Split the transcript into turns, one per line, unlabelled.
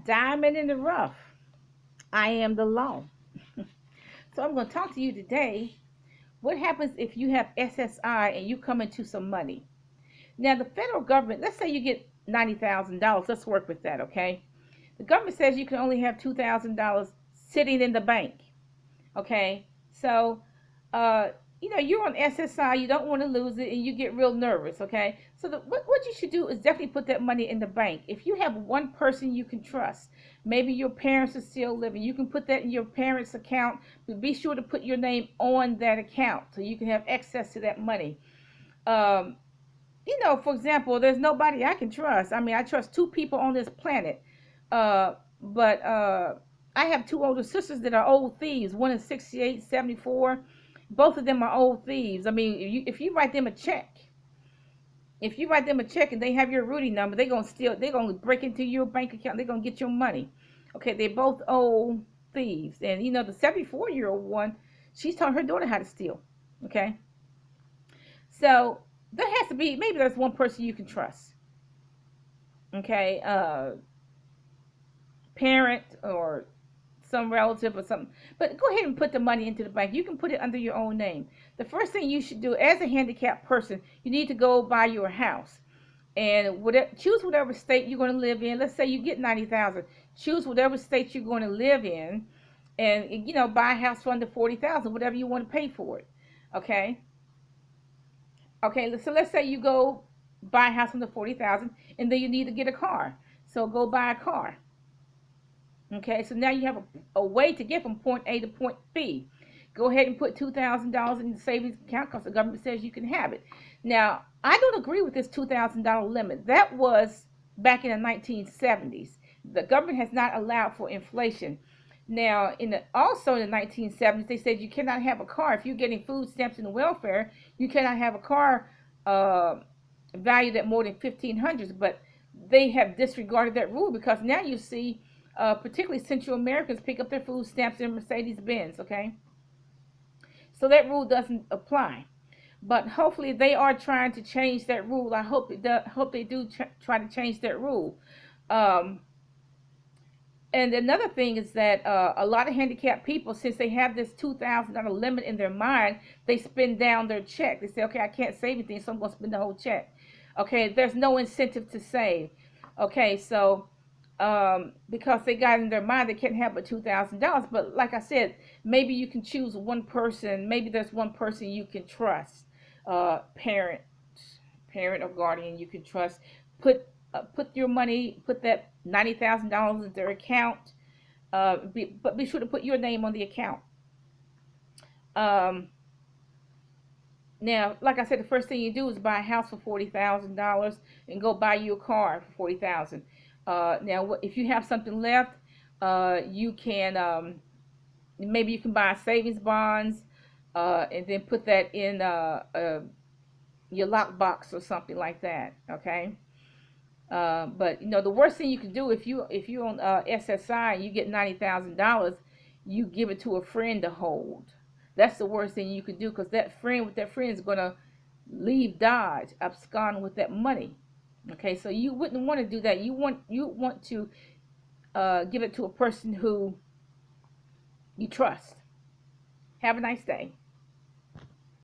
Diamond in the rough. I am the law. So I'm going to talk to you today. What happens if you have SSI and you come into some money? Now, the federal government, let's say you get $90,000. Let's work with that, okay? The government says you can only have $2,000 sitting in the bank, okay? So, uh, you're on SSI, you don't want to lose it, and you get real nervous, okay? So, what you should do is definitely put that money in the bank. If you have one person you can trust, maybe your parents are still living, you can put that in your parents' account, but be sure to put your name on that account so you can have access to that money. Um, for example, there's nobody I can trust. I mean, I trust two people on this planet, but I have two older sisters that are old thieves. One is 68, 74. Both of them are old thieves. I mean, if you write them a check, if you write them a check and they have your routing number, they're gonna steal. They're gonna break into your bank account. They're gonna get your money. Okay, they're both old thieves, and the 74-year-old one, she's taught her daughter how to steal. Okay, so there has to be, maybe there's one person you can trust. Okay, parent or some relative or something. But go ahead and put the money into the bank. You can put it under your own name. The first thing you should do as a handicapped person, you need to go buy your house. And choose whatever state you're going to live in. Let's say you get 90,000. Choose whatever state you're going to live in, and buy a house for under 40,000, whatever you want to pay for it. Okay. Okay. So let's say you go buy a house under 40,000, and then you need to get a car. So go buy a car. Okay, so now you have a way to get from point A to point B. Go ahead and put $2,000 in the savings account because the government says you can have it. Now, I don't agree with this $2,000 limit. That was back in the 1970s. The government has not allowed for inflation. Now, also in the 1970s, they said you cannot have a car. If you're getting food stamps and welfare, you cannot have a car valued at more than 1,500. But they have disregarded that rule because now you see particularly Central Americans pick up their food stamps in Mercedes Benz, okay? So that rule doesn't apply. But hopefully they are trying to change that rule. I hope they do try to change that rule. And another thing is that a lot of handicapped people, since they have this $2,000 limit in their mind, they spend down their check. They say, okay, I can't save anything, so I'm going to spend the whole check. Okay, there's no incentive to save. Okay, so because they got in their mind they can't have but $2,000. But like I said, maybe you can choose one person. Maybe there's one person you can trust, parent or guardian you can trust. Put your money, put that $90,000 in their account. But be sure to put your name on the account. Now, like I said, the first thing you do is buy a house for $40,000 and go buy you a car for $40,000. Now, if you have something left, you can maybe you can buy savings bonds and then put that in your lockbox or something like that. Okay. But the worst thing you can do if you're on SSI and you get $90,000, you give it to a friend to hold. That's the worst thing you could do because that friend is gonna leave Dodge, abscond with that money. Okay, so you wouldn't want to do that. You want to give it to a person who you trust. Have a nice day.